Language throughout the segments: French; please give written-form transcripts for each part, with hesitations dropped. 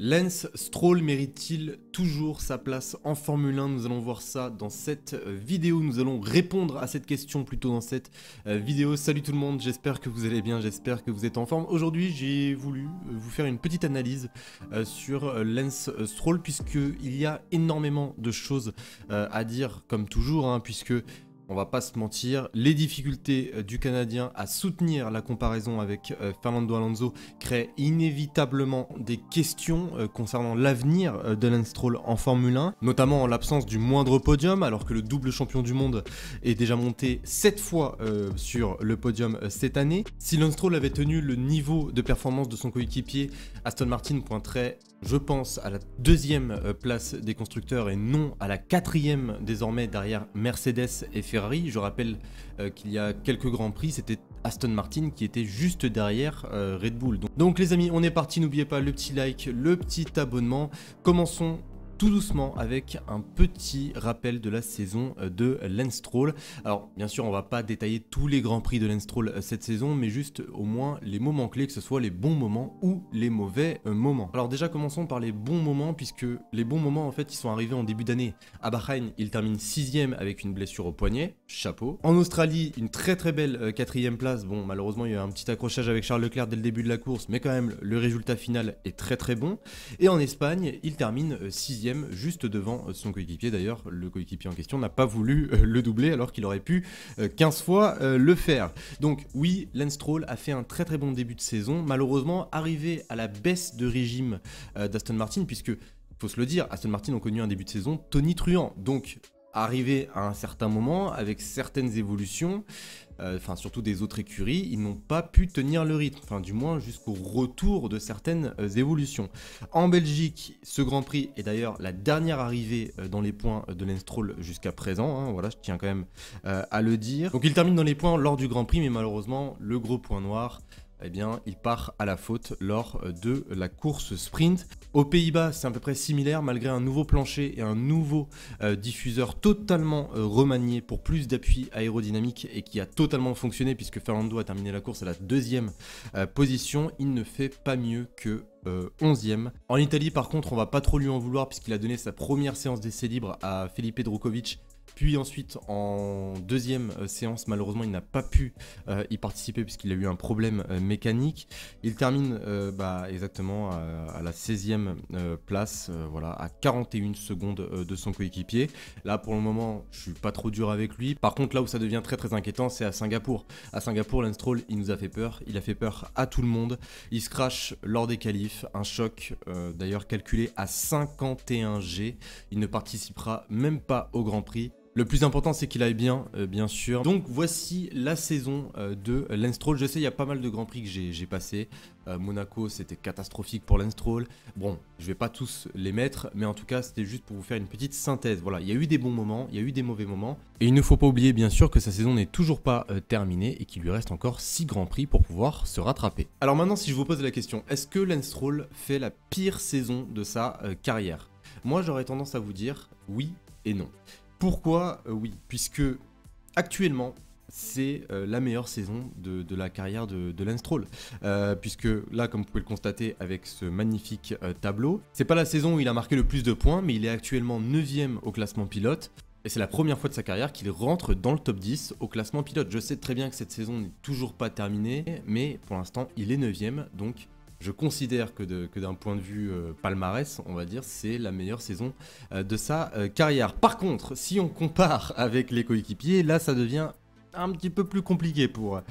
Lance Stroll mérite-t-il toujours sa place en Formule 1? Nous allons voir ça dans cette vidéo, nous allons répondre à cette question plutôt dans cette vidéo. Salut tout le monde, j'espère que vous allez bien, j'espère que vous êtes en forme. Aujourd'hui j'ai voulu vous faire une petite analyse sur Lance Stroll, puisqu'il y a énormément de choses à dire comme toujours, puisque... On va pas se mentir, les difficultés du Canadien à soutenir la comparaison avec Fernando Alonso créent inévitablement des questions concernant l'avenir de Lance Stroll en Formule 1, notamment en l'absence du moindre podium, alors que le double champion du monde est déjà monté 7 fois sur le podium cette année. Si Lance Stroll avait tenu le niveau de performance de son coéquipier, Aston Martin pointerait, je pense, à la deuxième place des constructeurs et non à la quatrième désormais derrière Mercedes et Ferrari. Je rappelle qu'il y a quelques grands prix, c'était Aston Martin qui était juste derrière Red Bull. Donc les amis, on est parti, n'oubliez pas le petit like, le petit abonnement. Commençons tout doucement avec un petit rappel de la saison de Lance Stroll. Alors bien sûr on va pas détailler tous les grands prix de Lance Stroll cette saison, mais juste au moins les moments clés, que ce soit les bons moments ou les mauvais moments. Alors déjà commençons par les bons moments, puisque les bons moments en fait ils sont arrivés en début d'année. À Bahreïn il termine 6ème avec une blessure au poignet, chapeau. En Australie une très belle 4ème place, bon malheureusement il y a eu un petit accrochage avec Charles Leclerc dès le début de la course, mais quand même le résultat final est très bon. Et en Espagne il termine 6ème, juste devant son coéquipier. D'ailleurs, le coéquipier en question n'a pas voulu le doubler alors qu'il aurait pu 15 fois le faire. Donc oui, Lance Stroll a fait un très bon début de saison, malheureusement arrivé à la baisse de régime d'Aston Martin, puisque, faut se le dire, Aston Martin ont connu un début de saison tonitruant. Donc arrivé à un certain moment, avec certaines évolutions, surtout des autres écuries, ils n'ont pas pu tenir le rythme, enfin du moins jusqu'au retour de certaines évolutions. En Belgique, ce Grand Prix est d'ailleurs la dernière arrivée dans les points de Lance Stroll jusqu'à présent, voilà, je tiens quand même à le dire. Donc il termine dans les points lors du Grand Prix, mais malheureusement, le gros point noir, eh bien, il part à la faute lors de la course sprint. Aux Pays-Bas, c'est à peu près similaire, malgré un nouveau plancher et un nouveau diffuseur totalement remanié pour plus d'appui aérodynamique et qui a totalement fonctionné, puisque Fernando a terminé la course à la 2ème position. Il ne fait pas mieux que 11ème. En Italie, par contre, on va pas trop lui en vouloir, puisqu'il a donné sa première séance d'essai libre à Felipe Drugovich. Puis ensuite, en deuxième séance, malheureusement, il n'a pas pu y participer puisqu'il a eu un problème mécanique. Il termine exactement à la 16e place, voilà, à 41 secondes de son coéquipier. Là, pour le moment, je suis pas trop dur avec lui. Par contre, là où ça devient très inquiétant, c'est à Singapour. À Singapour, Lance Stroll, il nous a fait peur. Il a fait peur à tout le monde. Il se crache lors des qualifs. Un choc, d'ailleurs, calculé à 51 G. Il ne participera même pas au Grand Prix. Le plus important, c'est qu'il aille bien, bien sûr. Donc voici la saison de Lance Stroll. Je sais, il y a pas mal de grands prix que j'ai passé. Monaco, c'était catastrophique pour Lance Stroll. Bon, je vais pas tous les mettre, mais en tout cas, c'était juste pour vous faire une petite synthèse. Voilà, il y a eu des bons moments, il y a eu des mauvais moments. Et il ne faut pas oublier, bien sûr, que sa saison n'est toujours pas terminée et qu'il lui reste encore 6 grands prix pour pouvoir se rattraper. Alors maintenant, si je vous pose la question, est-ce que Lance Stroll fait la pire saison de sa carrière? Moi, j'aurais tendance à vous dire oui et non. Pourquoi oui? Puisque actuellement c'est la meilleure saison de la carrière de Lance Stroll, puisque là, comme vous pouvez le constater avec ce magnifique tableau, c'est pas la saison où il a marqué le plus de points, mais il est actuellement 9ème au classement pilote. Et c'est la première fois de sa carrière qu'il rentre dans le top 10 au classement pilote. Je sais très bien que cette saison n'est toujours pas terminée, mais pour l'instant il est 9ème, donc je considère que d'un point de vue palmarès, on va dire, c'est la meilleure saison de sa carrière. Par contre, si on compare avec les coéquipiers, là ça devient un petit peu plus compliqué pour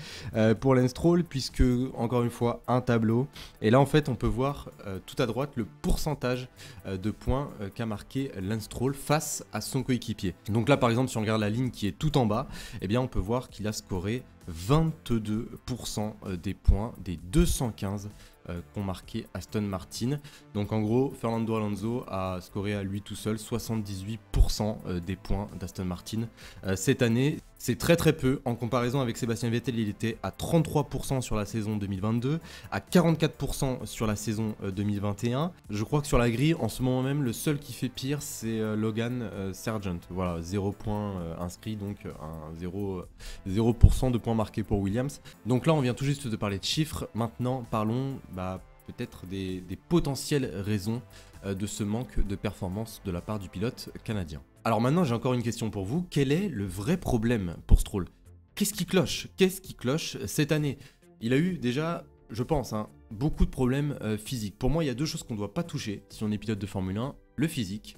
Lance Stroll, puisque, encore une fois, un tableau. Et là, en fait, on peut voir tout à droite le pourcentage de points qu'a marqué Lance Stroll face à son coéquipier. Donc là, par exemple, si on regarde la ligne qui est tout en bas, eh bien, on peut voir qu'il a scoré 22% des points des 215 qu'ont marqué Aston Martin. Donc en gros, Fernando Alonso a scoré à lui tout seul 78% des points d'Aston Martin cette année. C'est très peu. En comparaison avec Sébastien Vettel, il était à 33% sur la saison 2022, à 44% sur la saison 2021. Je crois que sur la grille, en ce moment même, le seul qui fait pire, c'est Logan Sargent. Voilà, 0 points inscrits, donc 0% de points marqués pour Williams. Donc là, on vient tout juste de parler de chiffres. Maintenant, parlons peut-être des potentielles raisons de ce manque de performance de la part du pilote canadien. Alors maintenant, j'ai encore une question pour vous. Quel est le vrai problème pour Stroll? Qu'est-ce qui cloche? Qu'est-ce qui cloche cette année? Il a eu déjà, je pense, beaucoup de problèmes physiques. Pour moi, il y a deux choses qu'on ne doit pas toucher si on est pilote de Formule 1, le physique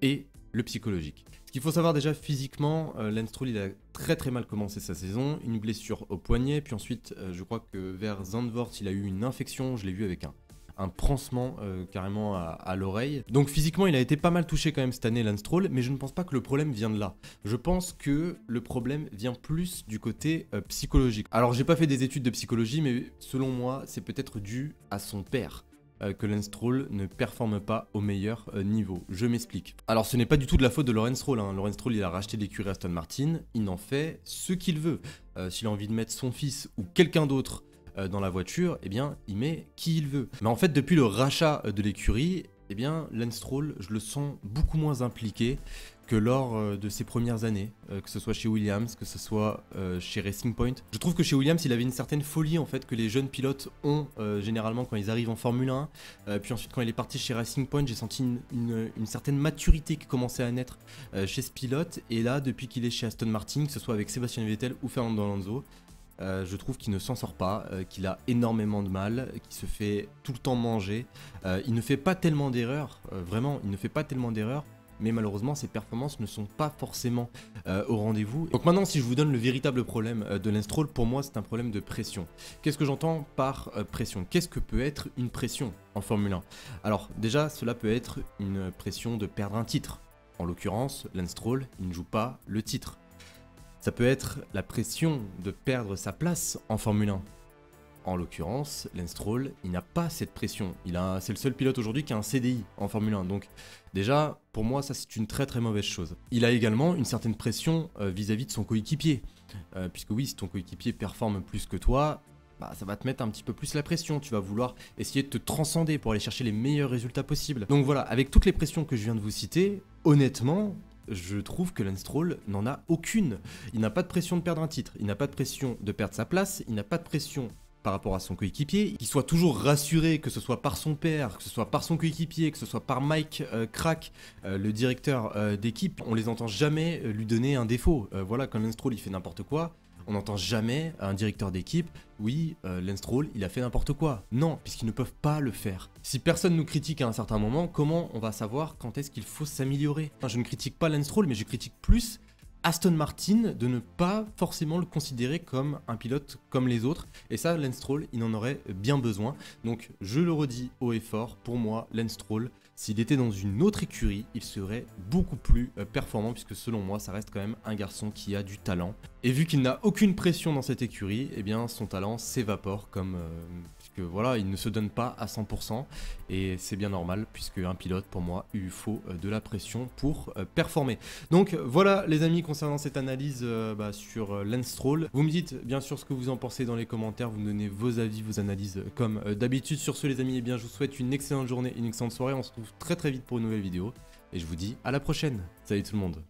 et le psychologique. Ce qu'il faut savoir déjà physiquement, Lance Stroll il a très mal commencé sa saison, une blessure au poignet, puis ensuite je crois que vers Zandvoort il a eu une infection, je l'ai vu avec un pansement carrément à l'oreille. Donc physiquement il a été pas mal touché quand même cette année Lance Stroll, mais je ne pense pas que le problème vient de là. Je pense que le problème vient plus du côté psychologique. Alors j'ai pas fait des études de psychologie, mais selon moi c'est peut-être dû à son père. Que Lance Stroll ne performe pas au meilleur niveau. Je m'explique. Alors ce n'est pas du tout de la faute de Lawrence Stroll. Lawrence Stroll il a racheté l'écurie Aston Martin, il en fait ce qu'il veut. S'il a envie de mettre son fils ou quelqu'un d'autre dans la voiture, eh bien il met qui il veut. Mais en fait depuis le rachat de l'écurie, eh bien Lance Stroll je le sens beaucoup moins impliqué que lors de ses premières années, que ce soit chez Williams, que ce soit chez Racing Point. Je trouve que chez Williams, il avait une certaine folie en fait que les jeunes pilotes ont généralement quand ils arrivent en Formule 1. Puis ensuite quand il est parti chez Racing Point, j'ai senti une certaine maturité qui commençait à naître chez ce pilote. Et là, depuis qu'il est chez Aston Martin, que ce soit avec Sébastien Vettel ou Fernando Alonso, je trouve qu'il ne s'en sort pas, qu'il a énormément de mal, qu'il se fait tout le temps manger. Il ne fait pas tellement d'erreurs, vraiment, il ne fait pas tellement d'erreurs. Mais malheureusement ses performances ne sont pas forcément au rendez-vous. Donc maintenant si je vous donne le véritable problème de Lance Stroll, pour moi c'est un problème de pression. Qu'est-ce que j'entends par pression? Qu'est-ce que peut être une pression en Formule 1? Alors déjà cela peut être une pression de perdre un titre. En l'occurrence Lance Stroll il ne joue pas le titre. Ça peut être la pression de perdre sa place en Formule 1. En l'occurrence, Lance Stroll, il n'a pas cette pression. C'est le seul pilote aujourd'hui qui a un CDI en Formule 1. Donc déjà, pour moi, ça c'est une très mauvaise chose. Il a également une certaine pression vis-à-vis de son coéquipier. Puisque oui, si ton coéquipier performe plus que toi, bah, ça va te mettre un petit peu plus la pression. Tu vas vouloir essayer de te transcender pour aller chercher les meilleurs résultats possibles. Donc voilà, avec toutes les pressions que je viens de vous citer, honnêtement, je trouve que Lance Stroll n'en a aucune. Il n'a pas de pression de perdre un titre, il n'a pas de pression de perdre sa place, il n'a pas de pression par rapport à son coéquipier, qu'il soit toujours rassuré, que ce soit par son père, que ce soit par son coéquipier, que ce soit par Mike Crack, le directeur d'équipe, on les entend jamais lui donner un défaut. Voilà, quand Lance Stroll il fait n'importe quoi, on n'entend jamais un directeur d'équipe, oui, Lance Stroll il a fait n'importe quoi. Non, puisqu'ils ne peuvent pas le faire. Si personne nous critique à un certain moment, comment on va savoir quand est-ce qu'il faut s'améliorer? Je ne critique pas Lance Stroll, mais je critique plus Aston Martin de ne pas forcément le considérer comme un pilote comme les autres. Et ça, Lance Stroll, il en aurait bien besoin. Donc, je le redis haut et fort, pour moi, Lance Stroll, s'il était dans une autre écurie, il serait beaucoup plus performant, puisque selon moi, ça reste quand même un garçon qui a du talent. Et vu qu'il n'a aucune pression dans cette écurie, eh bien, son talent s'évapore puisque voilà, il ne se donne pas à 100%. Et c'est bien normal, puisque un pilote, pour moi, il lui faut de la pression pour performer. Donc voilà les amis, concernant cette analyse sur Lance Stroll. Vous me dites bien sûr ce que vous en pensez dans les commentaires, vous me donnez vos avis, vos analyses comme d'habitude. Sur ce les amis, eh bien, je vous souhaite une excellente journée, une excellente soirée. On se retrouve très vite pour une nouvelle vidéo. Et je vous dis à la prochaine. Salut tout le monde.